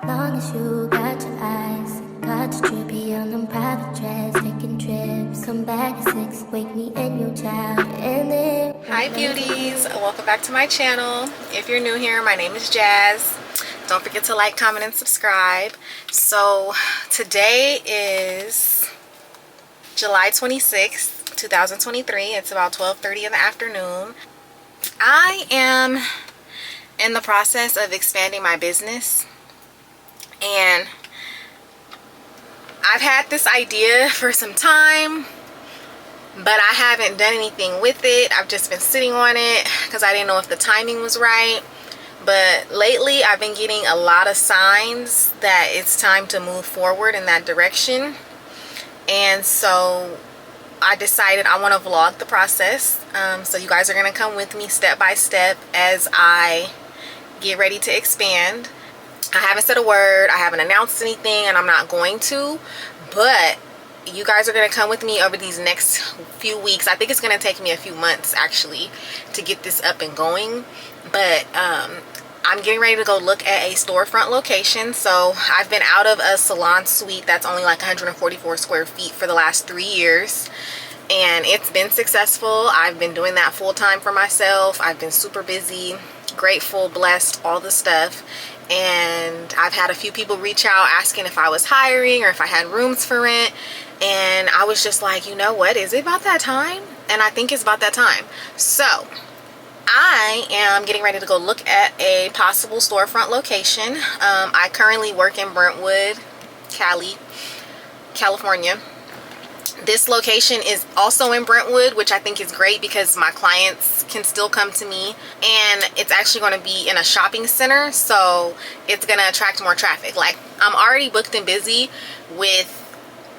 Long as you got your eyes, got your trippy on them private jets, taking trips. Come back at 6, wake me and your child, and then. Hi beauties, welcome back to my channel. If you're new here, my name is Jazz. Don't forget to like, comment, and subscribe. So today is July 26th, 2023. It's about 12:30 in the afternoon. I am in the process of expanding my business, and I've had this idea for some time, but I haven't done anything with it. I've just been sitting on it because I didn't know if the timing was right. But lately I've been getting a lot of signs that it's time to move forward in that direction. And so I decided I want to vlog the process. So you guys are going to come with me step by step as I get ready to expand. I haven't said a word, I haven't announced anything, and I'm not going to, but you guys are going to come with me over these next few weeks. I think it's going to take me a few months actually to get this up and going, but I'm getting ready to go look at a storefront location. So I've been out of a salon suite that's only like 144 square feet for the last 3 years, and it's been successful. I've been doing that full-time for myself. I've been super busy, grateful, blessed, all the stuff. And I've had a few people reach out asking if I was hiring or if I had rooms for rent, and I was just like, you know what, is it about that time? And I think it's about that time. So I am getting ready to go look at a possible storefront location. I currently work in Brentwood, California. This location is also in Brentwood, which I think is great because my clients can still come to me, and it's actually going to be in a shopping center, so it's going to attract more traffic. Like, I'm already booked and busy with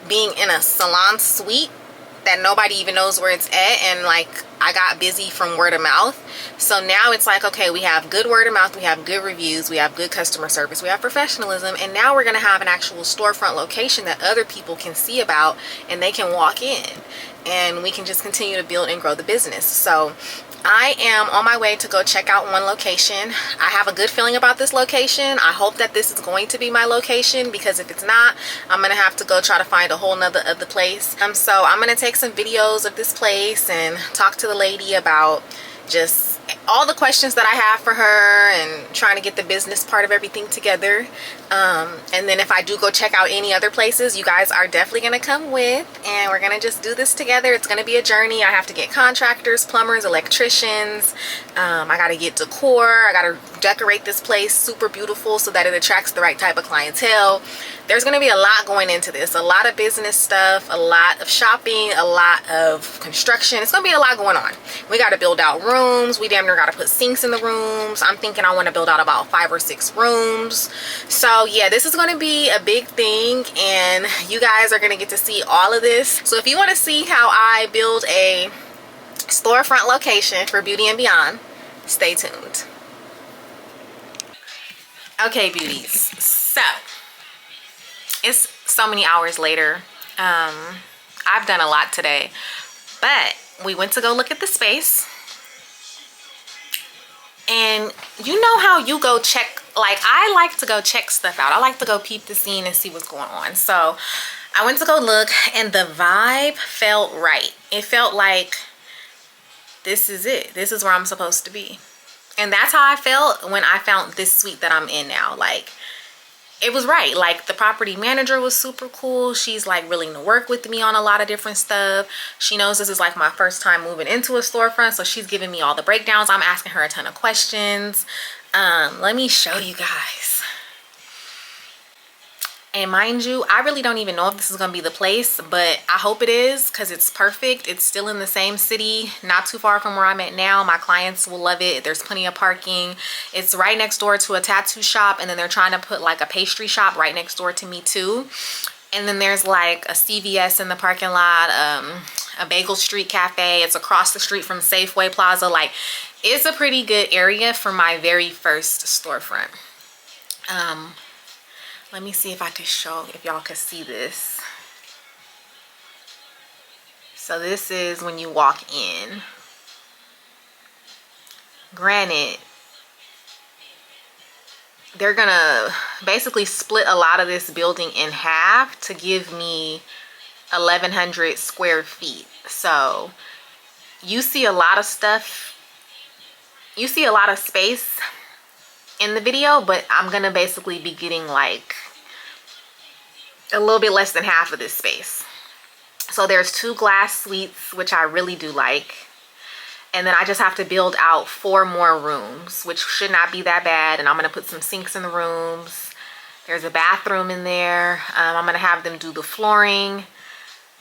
being in a salon suite that nobody even knows where it's at, and like I got busy from word of mouth. So now it's like, okay, we have good word of mouth, we have good reviews, we have good customer service, we have professionalism, and now we're gonna have an actual storefront location that other people can see about, and they can walk in, and we can just continue to build and grow the business. So I am on my way to go check out one location. I have a good feeling about this location. I hope that this is going to be my location, because if it's not, I'm gonna have to go try to find a whole nother other place. So I'm gonna take some videos of this place and talk to the lady about just all the questions that I have for her and trying to get the business part of everything together. And then if I do go check out any other places, you guys are definitely gonna come with, and we're gonna just do this together. It's gonna be a journey. I have to get contractors, plumbers, electricians. I gotta get decor. I gotta decorate this place super beautiful so that it attracts the right type of clientele. There's gonna be a lot going into this, a lot of business stuff, a lot of shopping, a lot of construction. It's gonna be a lot going on. We gotta build out rooms. We damn near gotta put sinks in the rooms. I'm thinking I want to build out about 5 or 6 rooms. So yeah, this is going to be a big thing, and you guys are going to get to see all of this. So if you want to see how I build a storefront location for Beauty and Beyond, stay tuned. Okay beauties, so it's so many hours later. I've done a lot today, but we went to go look at the space. And you know how you go check, like I like to go check stuff out. I like to go peep the scene and see what's going on. So I went to go look, and the vibe felt right. It felt like this is it. This is where I'm supposed to be. And that's how I felt when I found this suite that I'm in now. Like, it was right. Like, the property manager was super cool. She's like willing to work with me on a lot of different stuff. She knows this is like my first time moving into a storefront, so she's giving me all the breakdowns. I'm asking her a ton of questions. Let me show you guys. And mind you, I really don't even know if this is gonna be the place, but I hope it is, because it's perfect. It's still in the same city, not too far from where I'm at now. My clients will love it. There's plenty of parking. It's right next door to a tattoo shop, and then they're trying to put like a pastry shop right next door to me too. And then there's like a CVS in the parking lot, a Bagel Street Cafe. It's across the street from Safeway Plaza. Like, it's a pretty good area for my very first storefront. Let me see if I can show, if y'all can see this. So this is when you walk in. Granted, they're gonna basically split a lot of this building in half to give me 1,100 square feet. So you see a lot of stuff, you see a lot of space in the video, but I'm gonna basically be getting like a little bit less than half of this space. So there's 2 glass suites, which I really do like. And then I just have to build out 4 more rooms, which should not be that bad. And I'm gonna put some sinks in the rooms. There's a bathroom in there. I'm gonna have them do the flooring.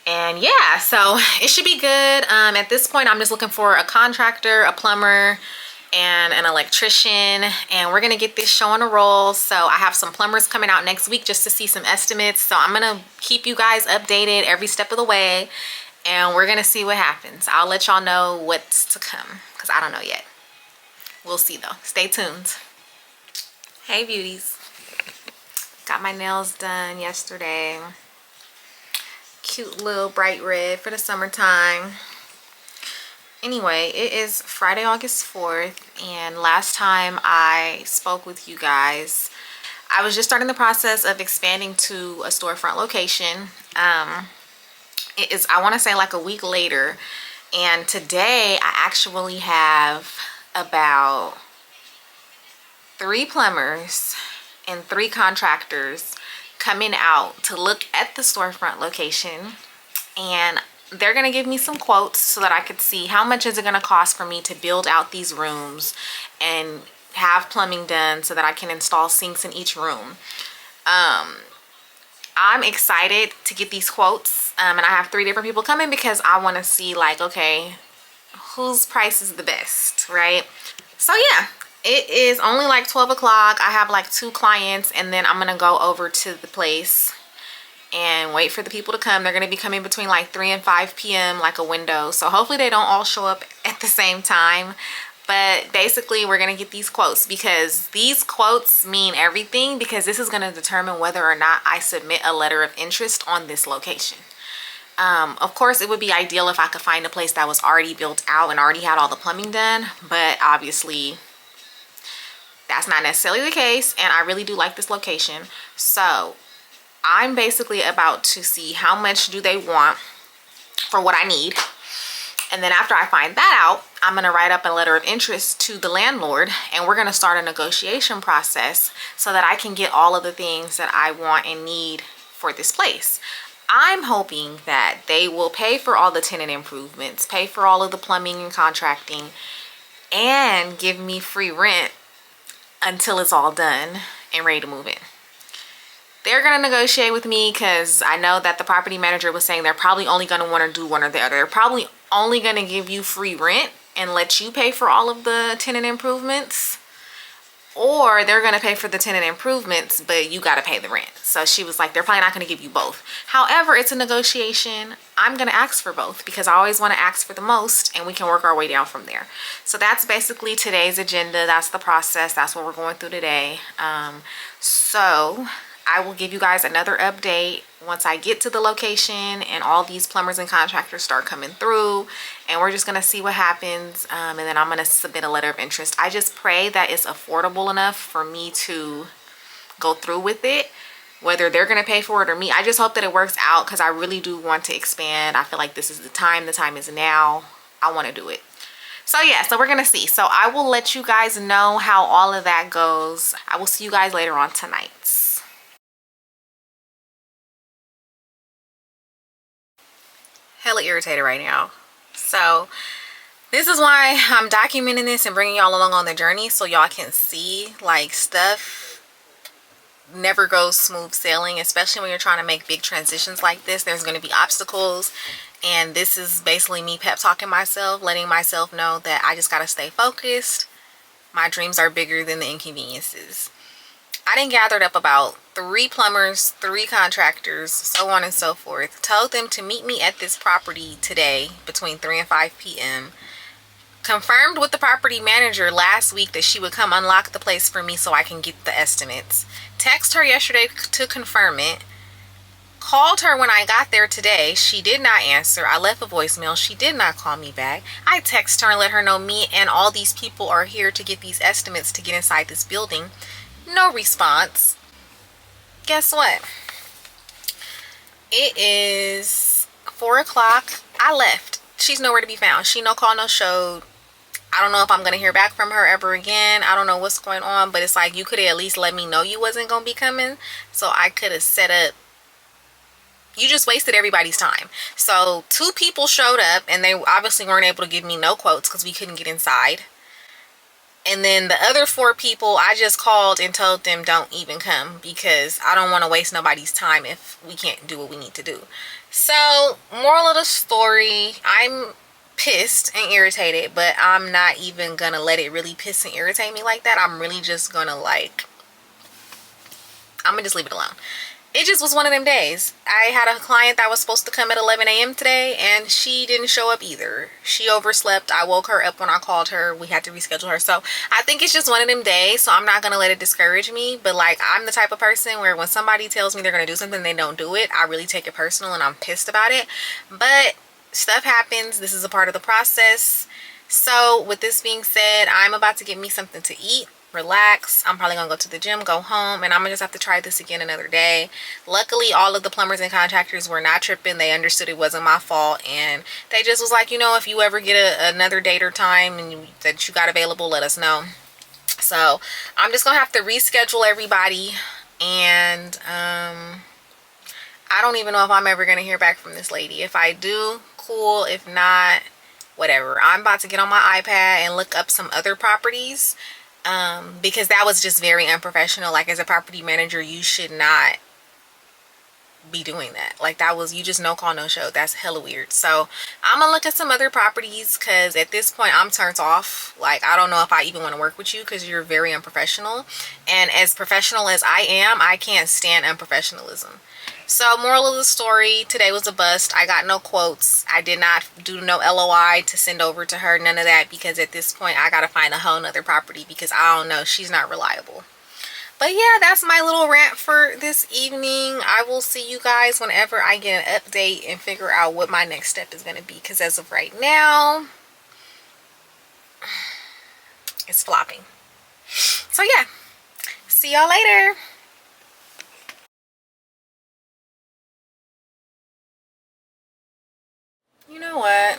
And yeah, so it should be good. At this point, I'm just looking for a contractor, a plumber, and an electrician, and we're gonna get this show on a roll. So I have some plumbers coming out next week just to see some estimates. So I'm gonna keep you guys updated every step of the way, and we're gonna see what happens. I'll let y'all know what's to come, because I don't know yet. We'll see though. Stay tuned. Hey beauties. Got my nails done yesterday. Cute little bright red for the summertime. Anyway, it is Friday, August 4th, and last time I spoke with you guys, I was just starting the process of expanding to a storefront location. It is, I want to say, like a week later, and today I actually have about 3 plumbers and 3 contractors coming out to look at the storefront location, and they're gonna give me some quotes so that I could see how much is it gonna cost for me to build out these rooms and have plumbing done so that I can install sinks in each room. I'm excited to get these quotes, and I have 3 different people coming because I want to see, like, okay, whose price is the best, right? So yeah, it is only like 12 o'clock. I have like 2 clients, and then I'm gonna go over to the place and wait for the people to come. They're gonna be coming between like 3 and 5 p.m. like a window. So hopefully they don't all show up at the same time. But basically we're gonna get these quotes, because these quotes mean everything, because this is gonna determine whether or not I submit a letter of interest on this location. Of course, it would be ideal if I could find a place that was already built out and already had all the plumbing done, but obviously that's not necessarily the case, and I really do like this location. So I'm basically about to see how much do they want for what I need. And then after I find that out, I'm gonna write up a letter of interest to the landlord, and we're gonna start a negotiation process so that I can get all of the things that I want and need for this place. I'm hoping that they will pay for all the tenant improvements, pay for all of the plumbing and contracting, and give me free rent until it's all done and ready to move in. They're gonna negotiate with me, because I know that the property manager was saying they're probably only gonna want to do one or the other. They're probably only gonna give you free rent and let you pay for all of the tenant improvements, or they're gonna pay for the tenant improvements but you gotta pay the rent. So she was like, they're probably not gonna give you both. However, it's a negotiation. I'm gonna ask for both, because I always want to ask for the most, and we can work our way down from there. So that's basically today's agenda. That's the process. That's what we're going through today. So I will give you guys another update once I get to the location and all these plumbers and contractors start coming through, and we're just gonna see what happens, and then I'm gonna submit a letter of interest. I just pray that it's affordable enough for me to go through with it, whether they're gonna pay for it or me. I just hope that it works out, because I really do want to expand. I feel like this is the time is now. I want to do it. So yeah, so we're gonna see. So I will let you guys know how all of that goes. I will see you guys later on tonight. Hella irritated right now. So this is why I'm documenting this and bringing y'all along on the journey, so y'all can see, like, stuff never goes smooth sailing, especially when you're trying to make big transitions like this. There's going to be obstacles, and this is basically me pep talking myself, letting myself know that I just got to stay focused. My dreams are bigger than the inconveniences. I done gathered up about 3 plumbers, 3 contractors, so on and so forth. Told them to meet me at this property today between 3 and 5 p.m. Confirmed with the property manager last week that she would come unlock the place for me so I can get the estimates. Text her yesterday to confirm it. Called her when I got there today. She did not answer. I left a voicemail. She did not call me back. I texted her and let her know me and all these people are here to get these estimates to get inside this building. No response. Guess what? It is 4 o'clock. I left. She's nowhere to be found. She no call, no show. I don't know if I'm gonna hear back from her ever again. I don't know what's going on, but it's like, you could have at least let me know you wasn't gonna be coming, so I could have set up. You just wasted everybody's time. So 2 people showed up, and they obviously weren't able to give me no quotes because we couldn't get inside. And then the other 4 people, I just called and told them don't even come, because I don't want to waste nobody's time if we can't do what we need to do. So, moral of the story, I'm pissed and irritated, but I'm not even gonna let it really piss and irritate me like that. I'm really just gonna I'm gonna just leave it alone. It just was one of them days. I had a client that was supposed to come at 11 a.m. today, and she didn't show up either. She overslept. I woke her up when I called her. We had to reschedule her. So I think it's just one of them days, so I'm not going to let it discourage me. But like, I'm the type of person where when somebody tells me they're going to do something, they don't do it, I really take it personal and I'm pissed about it. But stuff happens. This is a part of the process. So with this being said, I'm about to get me something to eat, relax. I'm probably gonna go to the gym, go home, and I'm gonna just have to try this again another day. Luckily, all of the plumbers and contractors were not tripping. They understood it wasn't my fault, and they just was like, you know, if you ever get another date or time and that you got available, let us know. So I'm just gonna have to reschedule everybody, and I don't even know if I'm ever gonna hear back from this lady. If I do, cool. If not, whatever. I'm about to get on my iPad and look up some other properties, because that was just very unprofessional. Like, as a property manager, you should not be doing that. Like, that was, you just no call, no show. That's hella weird. So I'm gonna look at some other properties, because at this point I'm turned off. Like, I don't know if I even want to work with you, because you're very unprofessional, and as professional as I am, I can't stand unprofessionalism. So moral of the story, today was a bust. I got no quotes. I did not do no LOI to send over to her, none of that, because at this point I gotta find a whole nother property, because I don't know, she's not reliable. But yeah, that's my little rant for this evening. I will see you guys whenever I get an update and figure out what my next step is going to be, because as of right now, it's flopping. So yeah, see y'all later. You know what?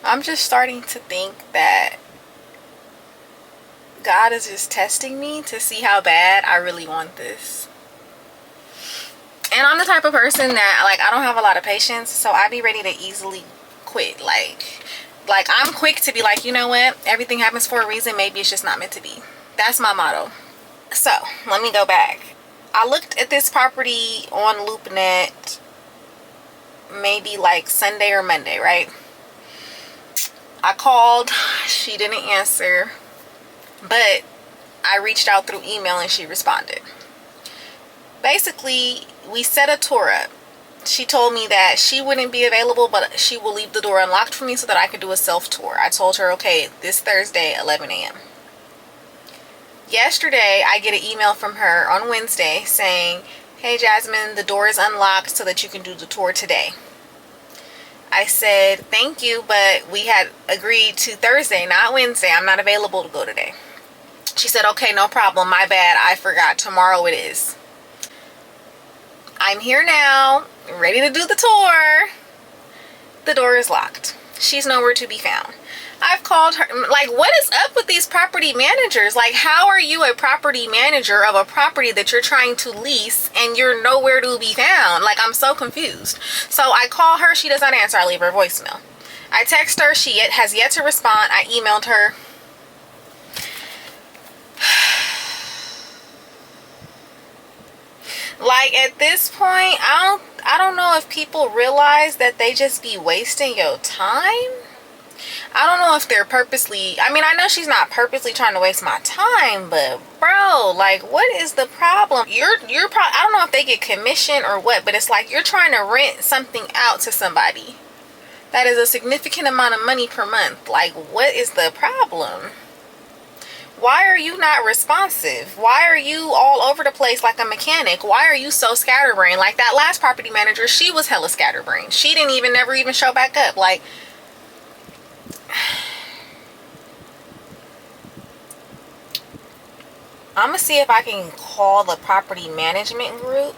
I'm just starting to think that God is just testing me to see how bad I really want this. And I'm the type of person that, like, I don't have a lot of patience, so I be ready to easily quit. Like I'm quick to be like, you know what? Everything happens for a reason. Maybe it's just not meant to be. That's my motto. So let me go back. I looked at this property on LoopNet maybe like Sunday or Monday, right? I called. She didn't answer. But I reached out through email and she responded. Basically, we set a tour up. She told me that she wouldn't be available, but she will leave the door unlocked for me so that I could do a self-tour. I told her, okay, this Thursday, 11 a.m. Yesterday, I get an email from her on Wednesday saying, hey, Jasmine, the door is unlocked so that you can do the tour today. I said, thank you, but we had agreed to Thursday, not Wednesday. I'm not available to go today. She said, okay, no problem. My bad. I forgot. Tomorrow it is. I'm here now, ready to do the tour. The door is locked. She's nowhere to be found. I've called her. Like, what is up with these property managers? Like, how are you a property manager of a property that you're trying to lease and you're nowhere to be found? Like, I'm so confused. So I call her. She does not answer. I leave her a voicemail. I text her. She has yet to respond. I emailed her. Like, at this point, I don't know if people realize that they just be wasting your time. I don't know if they're purposely, I mean, I know she's not purposely trying to waste my time, but bro, like, what is the problem? You're probably, I don't know if they get commission or what, but it's like you're trying to rent something out to somebody that is a significant amount of money per month. Like, what is the problem? Why are you not responsive? Why are you all over the place like a mechanic? Why are you so scatterbrained? Like that last property manager, she was hella scatterbrained. She didn't never even show back up. Like, I'm gonna see if I can call the property management group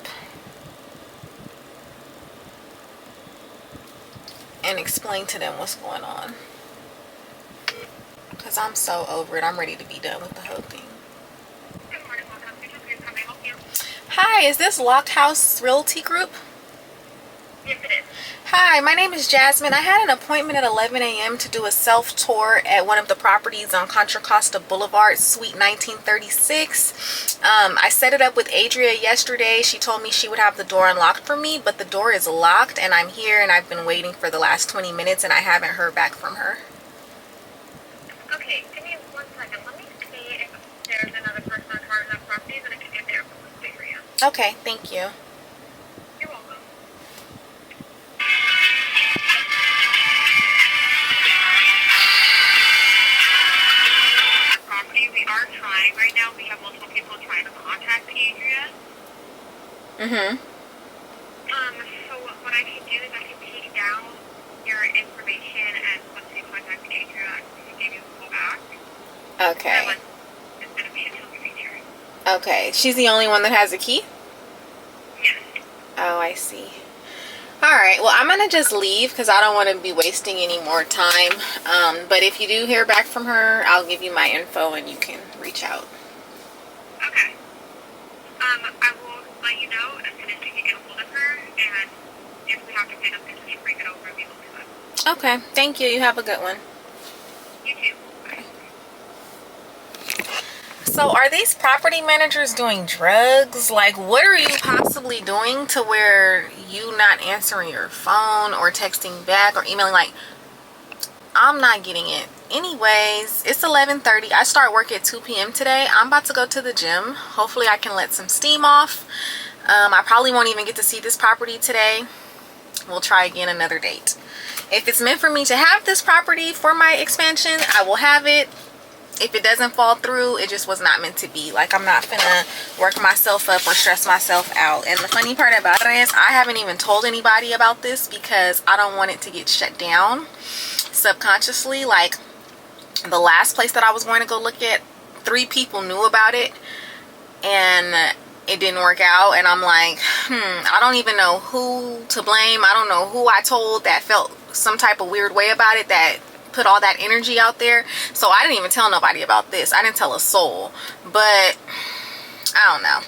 and explain to them what's going on. Because I'm so over it. I'm ready to be done with the whole thing. Good morning, welcome to Beauties. How may I help you? Hi, is this Locked House Realty Group? Yes, it is. Hi, my name is Jasmine. I had an appointment at 11 a.m. to do a self-tour at one of the properties on Contra Costa Boulevard, Suite 1936. I set it up with Adria yesterday. She told me she would have the door unlocked for me, but the door is locked and I'm here and I've been waiting for the last 20 minutes and I haven't heard back from her. Okay, give me 1 second. Let me see if there's another person in charge of that property that I can get there quickly for you. Okay, thank you. You're welcome. Property, we are trying right now. We have multiple people trying to contact Adria. So what I can do is I can take down your information and once we contact Adria, I can give you a call back. Okay. And it's going to be until we reach her. Okay, she's the only one that has a key? Yes. Oh, I see. All right, well, I'm gonna just leave because I don't want to be wasting any more time. But if you do hear back from her, I'll give you my info and you can reach out. Okay. I will let you know as soon as we can get a hold of her, and if we have to pay something, we can bring it over and we will do that. Okay, thank you. You have a good one. You too. Bye. So are these property managers doing drugs? Like, what are you possibly doing to where you not answering your phone or texting back or emailing? Like, I'm not getting it. Anyways, it's 11:30. I start work at 2 p.m. today. I'm about to go to the gym. Hopefully I can let some steam off. I probably won't even get to see this property today. We'll try again another date. If it's meant for me to have this property for my expansion, I will have it. If it doesn't fall through, it just was not meant to be. Like, I'm not gonna work myself up or stress myself out. And the funny part about it is I haven't even told anybody about this because I don't want it to get shut down subconsciously. Like, the last place that I was going to go look at, 3 people knew about it and it didn't work out. And I'm like, I don't even know who to blame. I don't know who I told that felt some type of weird way about it, that put all that energy out there. So I didn't even tell nobody about this. I didn't tell a soul. But I don't know.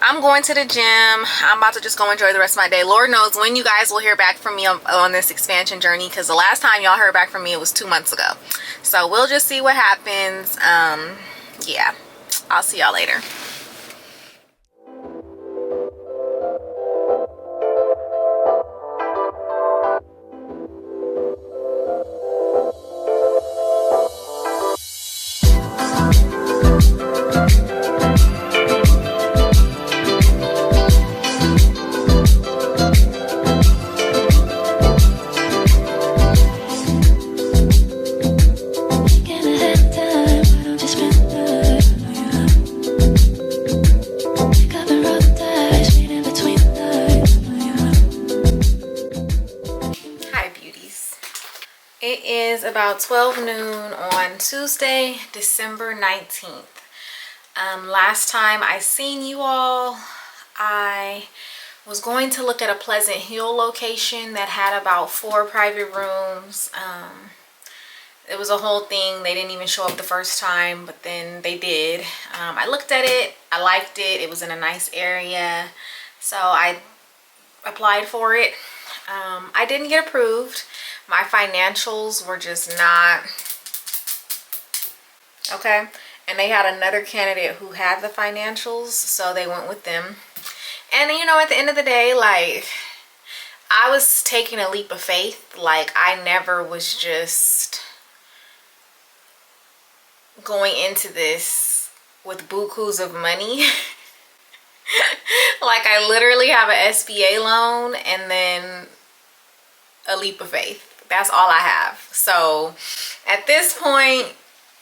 I'm going to the gym. I'm about to just go enjoy the rest of my day. Lord knows when you guys will hear back from me on this expansion journey, because the last time y'all heard back from me, it was 2 months ago. So we'll just see what happens. Yeah, I'll see y'all later. It is about 12 noon on Tuesday, December 19th. Last time I seen you all, I was going to look at a Pleasant Hill location that had about 4 private rooms. It was a whole thing. They didn't even show up the first time, but then they did. I looked at it. I liked it. It was in a nice area. So I applied for it. I didn't get approved. My financials were just not okay. And they had another candidate who had the financials, so they went with them. And you know, at the end of the day, like, I was taking a leap of faith. Like, I never was just going into this with bukus of money. Like, I literally have an SBA loan and then a leap of faith. That's all I have. So at this point,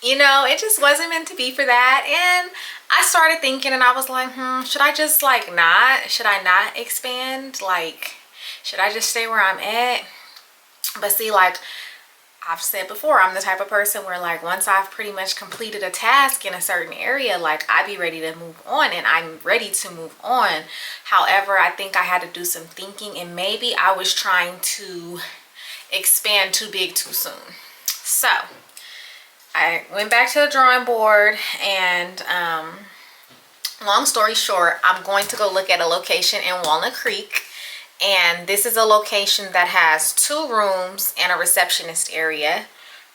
you know, it just wasn't meant to be for that. And I started thinking and I was like, should I just like not? Should I not expand? Like, should I just stay where I'm at? But see, like, I've said before, I'm the type of person where like once I've pretty much completed a task in a certain area, like I be ready to move on, and I'm ready to move on. However, I think I had to do some thinking, and maybe I was trying to expand too big too soon. So I went back to the drawing board, and long story short, I'm going to go look at a location in Walnut Creek. And this is a location that has 2 rooms and a receptionist area.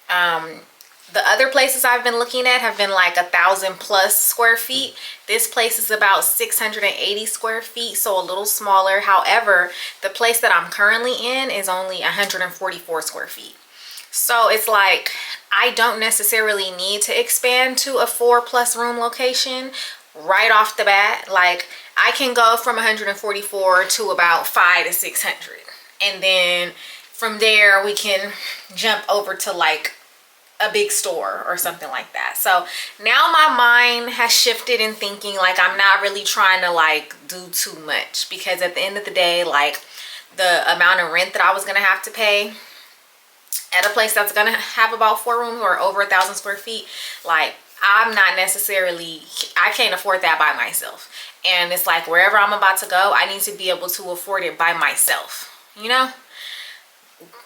The other places I've been looking at have been like 1,000+ square feet. This place is about 680 square feet, so a little smaller. However, the place that I'm currently in is only 144 square feet. So it's like I don't necessarily need to expand to a 4+ room location right off the bat. Like I can go from 144 to about 500 to 600, and then from there we can jump over to like a big store or something like that. So now my mind has shifted in thinking like I'm not really trying to like do too much, because at the end of the day, like the amount of rent that I was gonna have to pay at a place that's gonna have about 4 rooms or over 1,000 square feet, like I'm not necessarily, I can't afford that by myself. And it's like wherever I'm about to go, I need to be able to afford it by myself, you know,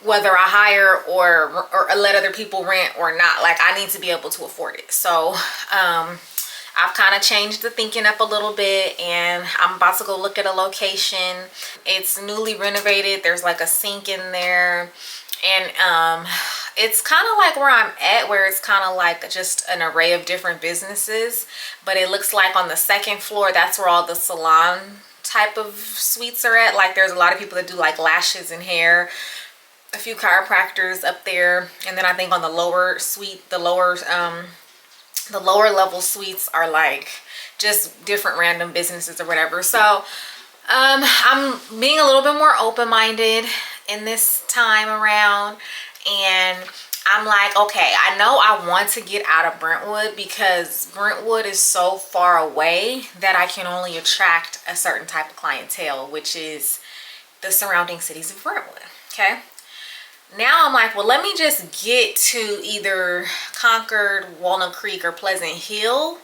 whether I hire or let other people rent or not. Like I need to be able to afford it. So I've kind of changed the thinking up a little bit, and I'm about to go look at a location. It's newly renovated. There's like a sink in there, and it's kind of like where I'm at, where it's kind of like just an array of different businesses. But it looks like on the 2nd floor, that's where all the salon type of suites are at. Like there's a lot of people that do like lashes and hair, a few chiropractors up there. And then I think on the lower suite, the lower level suites are like just different random businesses or whatever. So I'm being a little bit more open-minded in this time around, and I'm like, okay, I know I want to get out of Brentwood, because Brentwood is so far away that I can only attract a certain type of clientele, which is the surrounding cities of Brentwood. Okay, now I'm like, well, let me just get to either Concord, Walnut Creek, or Pleasant Hill,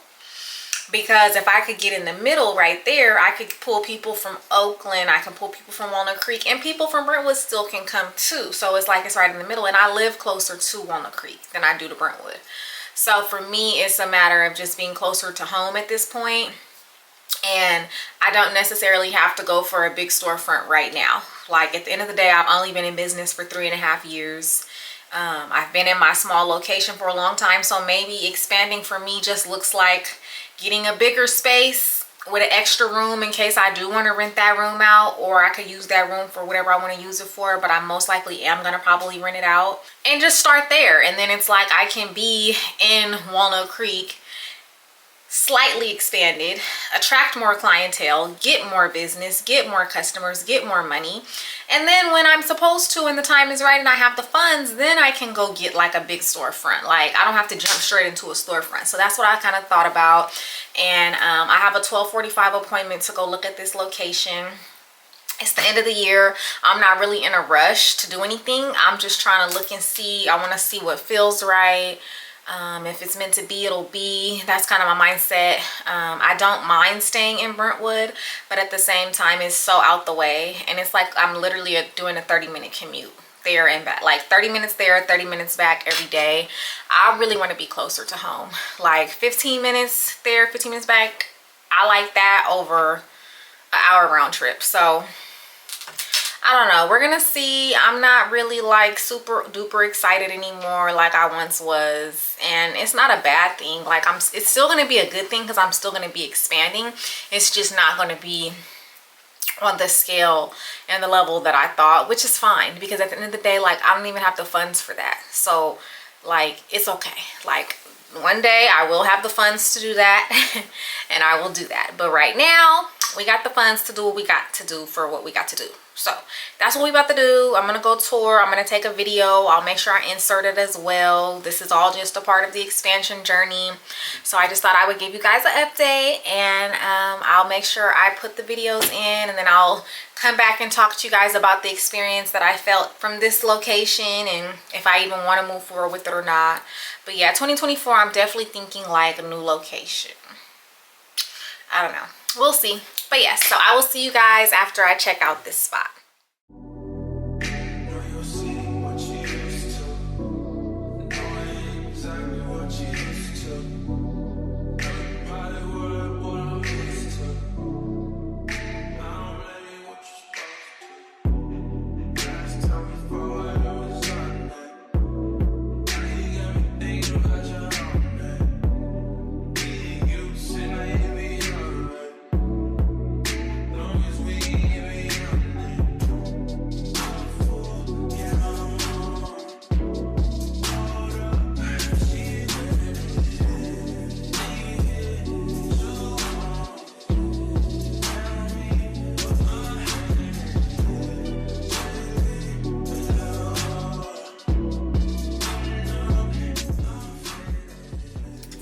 because if I could get in the middle right there, I could pull people from Oakland, I can pull people from Walnut Creek, and people from Brentwood still can come too. So it's like it's right in the middle, and I live closer to Walnut Creek than I do to Brentwood. So for me, it's a matter of just being closer to home at this point. And I don't necessarily have to go for a big storefront right now. Like at the end of the day, I've only been in business for 3.5 years. I've been in my small location for a long time, so maybe expanding for me just looks like getting a bigger space with an extra room in case I do want to rent that room out, or I could use that room for whatever I want to use it for, but I most likely am going to probably rent it out and just start there. And then it's like I can be in Walnut Creek, slightly expanded, attract more clientele, get more business, get more customers, get more money. And then when I'm supposed to and the time is right and I have the funds, then I can go get like a big storefront. Like I don't have to jump straight into a storefront. So that's what I kind of thought about. And I have a 12:45 appointment to go look at this location. It's the end of the year. I'm not really in a rush to do anything. I'm just trying to look and see. I want to see what feels right. If it's meant to be, it'll be. That's kind of my mindset. I don't mind staying in Brentwood, but at the same time, it's so out the way. And it's like I'm literally doing a 30-minute commute there and back. Like 30 minutes there, 30 minutes back every day. I really want to be closer to home. Like 15 minutes there, 15 minutes back. I like that over an hour round trip. So I don't know, we're gonna see. I'm not really like super duper excited anymore like I once was, and it's not a bad thing. Like it's still gonna be a good thing because I'm still gonna be expanding. It's just not gonna be on the scale and the level that I thought, which is fine, because at the end of the day, like I don't even have the funds for that. So like it's okay. Like one day I will have the funds to do that and I will do that. But right now, we got the funds to do what we got to do for what we got to do. So that's what we about to do. I'm gonna go tour. I'm gonna take a video. I'll make sure I insert it as well. This is all just a part of the expansion journey. So I just thought I would give you guys an update, and I'll make sure I put the videos in, and then I'll come back and talk to you guys about the experience that I felt from this location and if I even want to move forward with it or not. But yeah, 2024, I'm definitely thinking like a new location. I don't know. We'll see. But yes, so I will see you guys after I check out this spot.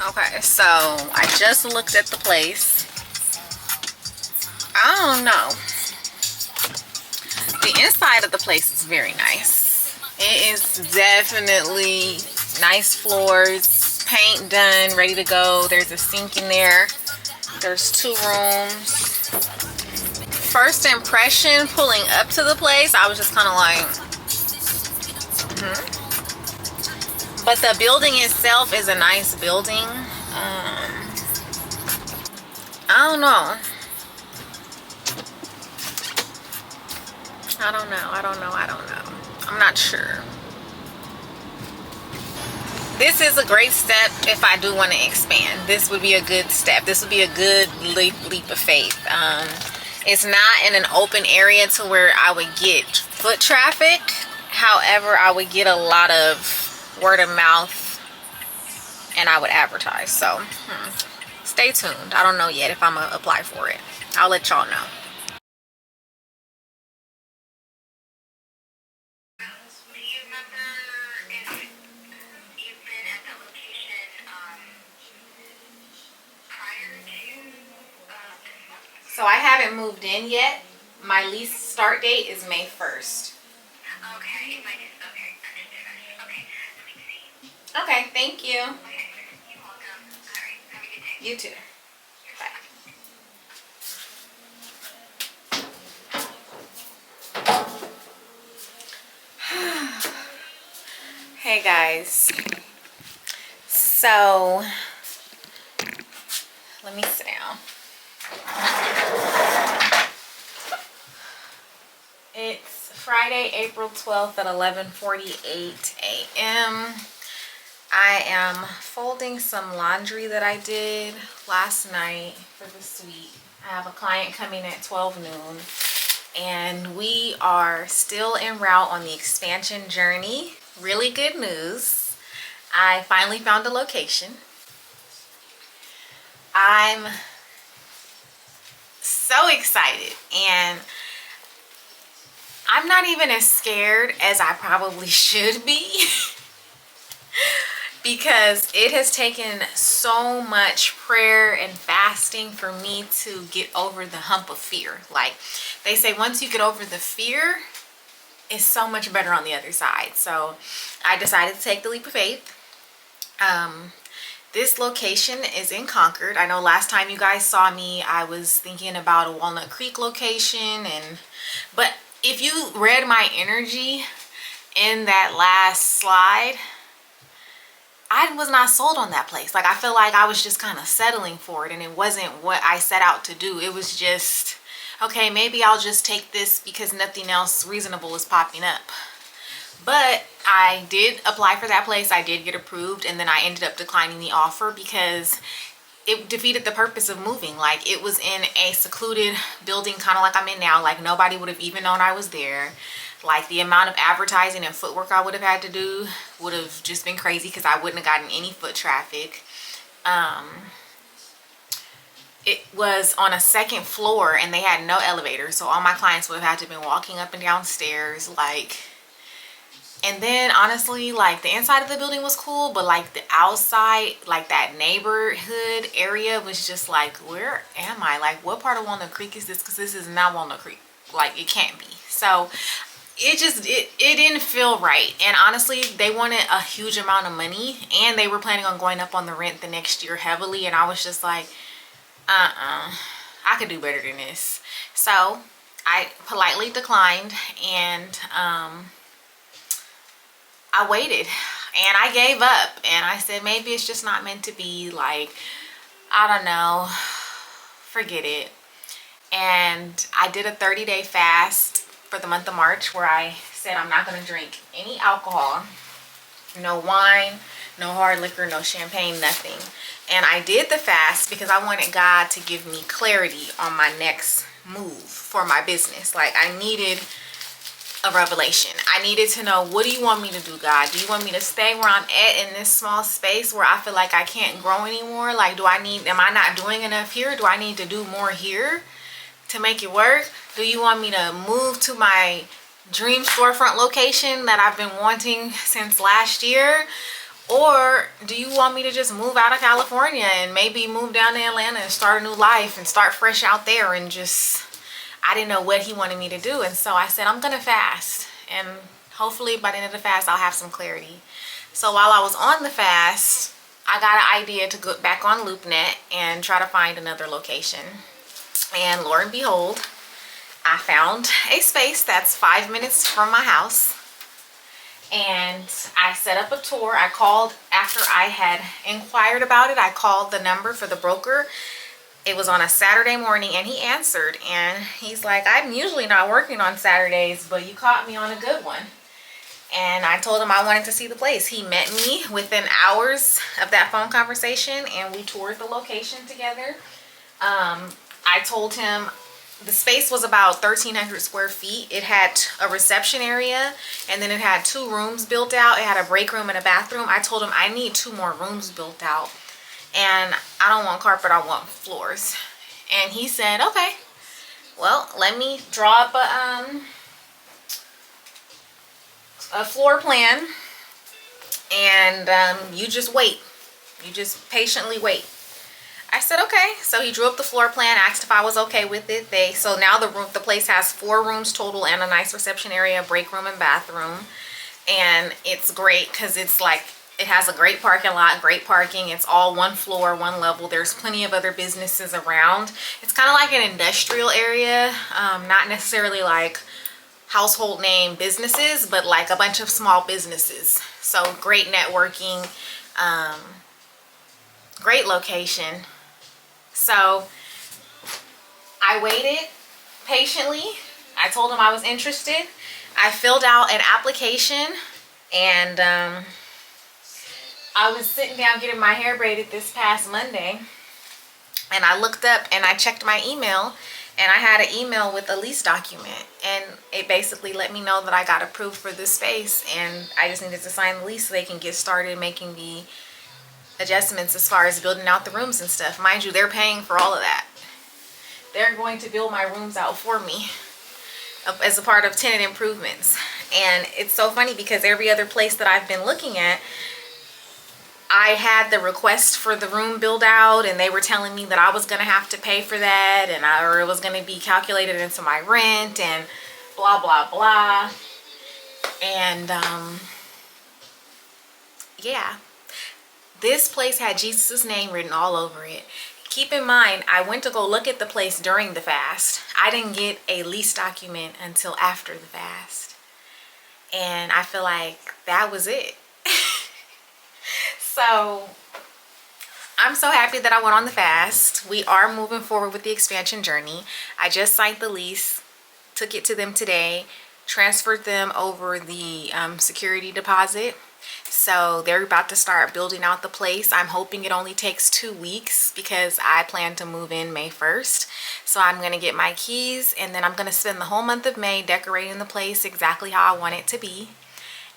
Okay, so I just looked at the place. I don't know. The inside of the place is very nice. It is definitely nice floors, paint done, ready to go. There's a sink in there. There's 2 rooms. First impression pulling up to the place, I was just kind of like, But the building itself is a nice building. I don't know. I don't know. I'm not sure. This is a great step if I do want to expand. This would be a good step. This would be a good leap of faith. It's not in an open area to where I would get foot traffic. However, I would get a lot of word of mouth and I would advertise. So stay tuned. I don't know yet if I'm gonna apply for it. I'll let y'all know. Do you remember if you've been at that location prior to this? So I haven't moved in yet. My lease start date is May 1st. Okay, it might just, okay, understood. Okay, let me see. Okay, thank you. Okay, you're welcome. All right, have a good day. You too. Bye. Hey guys. So, let me sit down. It's Friday, April 12th at 11:48 a.m. I am folding some laundry that I did last night for the suite. I have a client coming at 12 noon and we are still en route on the expansion journey. Really good news. I finally found a location. I'm so excited and I'm not even as scared as I probably should be because it has taken so much prayer and fasting for me to get over the hump of fear. Like they say, once you get over the fear, it's so much better on the other side. So I decided to take the leap of faith. This location is in Concord. I know last time you guys saw me, I was thinking about a Walnut Creek location, but if you read my energy in that last slide, I was not sold on that place. Like I feel like I was just kind of settling for it and it wasn't what I set out to do. It was just, okay, maybe I'll just take this because nothing else reasonable is popping up. But I did apply for that place. I did get approved and then I ended up declining the offer because it defeated the purpose of moving. Like it was in a secluded building, kind of like I'm in now. Like nobody would have even known I was there. Like the amount of advertising and footwork I would have had to do would have just been crazy because I wouldn't have gotten any foot traffic. it was on a second floor and they had no elevator, so all my clients would have had to been walking up and down stairs, like. And then honestly, like the inside of the building was cool, but like the outside, like that neighborhood area was just like, where am I? Like, what part of Walnut Creek is this? Because this is not Walnut Creek. Like, it can't be. So it didn't feel right. And honestly, they wanted a huge amount of money and they were planning on going up on the rent the next year heavily. And I was just like, I could do better than this. So I politely declined, and I waited and I gave up, and I said, maybe it's just not meant to be. Like, I don't know, forget it. And I did a 30-day fast for the month of March where I said I'm not going to drink any alcohol, no wine, no hard liquor, no champagne, nothing. And I did the fast because I wanted God to give me clarity on my next move for my business. Like, I needed a revelation. I needed to know, what do you want me to do, God? Do you want me to stay where I'm at in this small space where I feel like I can't grow anymore? Like, am I not doing enough here? Do I need to do more here to make it work? Do you want me to move to my dream storefront location that I've been wanting since last year? Or do you want me to just move out of California and maybe move down to Atlanta and start a new life and start fresh out there? And just, I didn't know what he wanted me to do. And so I said, I'm gonna fast, and hopefully by the end of the fast I'll have some clarity. So while I was on the fast, I got an idea to go back on LoopNet and try to find another location. And lo and behold, I found a space that's 5 minutes from my house. And I set up a tour. I called after I had inquired about it. I called the number for the broker. It was on a Saturday morning, and he answered, and he's like, I'm usually not working on Saturdays, but you caught me on a good one. And I told him I wanted to see the place. He met me within hours of that phone conversation, and we toured the location together. I told him the space was about 1,300 square feet. It had a reception area, and then it had 2 rooms built out. It had a break room and a bathroom. I told him I need 2 more rooms built out, and I don't want carpet, I want floors. And he said, okay, well, let me draw up a floor plan, and you just wait. You just patiently wait. I said, okay. So he drew up the floor plan, asked if I was okay with it. So now the place has 4 rooms total and a nice reception area, break room and bathroom. And it's great because it's like, it has a great parking lot, great parking. It's all 1 floor, 1 level. There's plenty of other businesses around. It's kind of like an industrial area, not necessarily like household name businesses, but like a bunch of small businesses. So great networking, great location. So I waited patiently. I told him I was interested. I filled out an application, and I was sitting down getting my hair braided this past Monday, and I looked up and I checked my email, and I had an email with a lease document, and it basically let me know that I got approved for this space, and I just needed to sign the lease so they can get started making the adjustments as far as building out the rooms and stuff. Mind you, they're paying for all of that. They're going to build my rooms out for me as a part of tenant improvements. And it's so funny because every other place that I've been looking at, I had the request for the room build out, and they were telling me that I was going to have to pay for that, and or it was going to be calculated into my rent and blah blah blah. And yeah, this place had Jesus' name written all over it. Keep in mind, I went to go look at the place during the fast. I didn't get a lease document until after the fast. And I feel like that was it. So I'm so happy that I went on the fast. We are moving forward with the expansion journey. I just signed the lease, took it to them today, transferred them over the security deposit. So they're about to start building out the place. I'm hoping it only takes 2 weeks because I plan to move in May 1st. So I'm going to get my keys, and then I'm going to spend the whole month of May decorating the place exactly how I want it to be.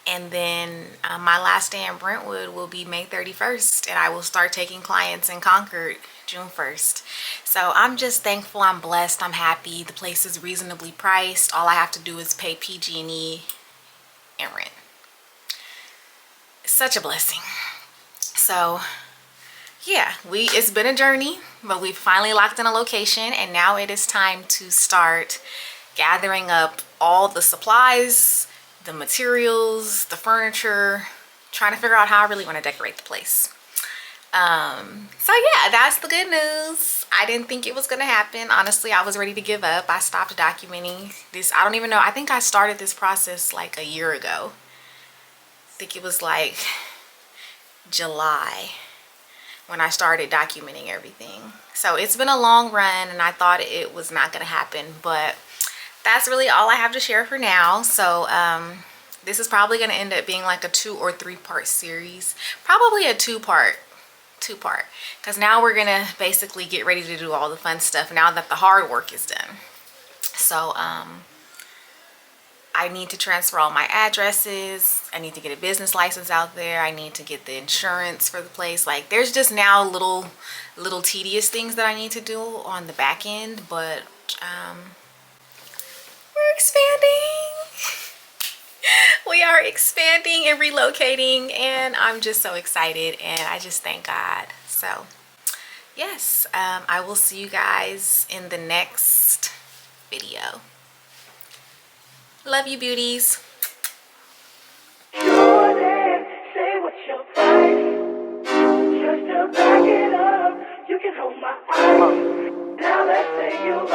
And then my last day in Brentwood will be May 31st, and I will start taking clients in Concord June 1st. So I'm just thankful, I'm blessed, I'm happy. The place is reasonably priced. All I have to do is pay PG&E and rent. It's such a blessing. So yeah, it's been a journey, but we finally locked in a location, and now it is time to start gathering up all the supplies, the materials, the furniture, trying to figure out how I really want to decorate the place. So yeah, that's the good news. I didn't think it was gonna happen. Honestly, I was ready to give up. I stopped documenting this. I don't even know. I think I started this process like a year ago. I think it was like July when I started documenting everything. So it's been a long run, and I thought it was not gonna happen, but that's really all I have to share for now. So this is probably gonna end up being like a 2 or 3 part series, probably a two part, because now we're gonna basically get ready to do all the fun stuff now that the hard work is done. So I need to transfer all my addresses. I need to get a business license out there. I need to get the insurance for the place. Like, there's just now little tedious things that I need to do on the back end, but we're expanding. We are expanding and relocating, and I'm just so excited, and I just thank God. So yes, I will see you guys in the next video. Love you, beauties. Say what's your price? Just to back it up, you can hold my eyes. Now let's say you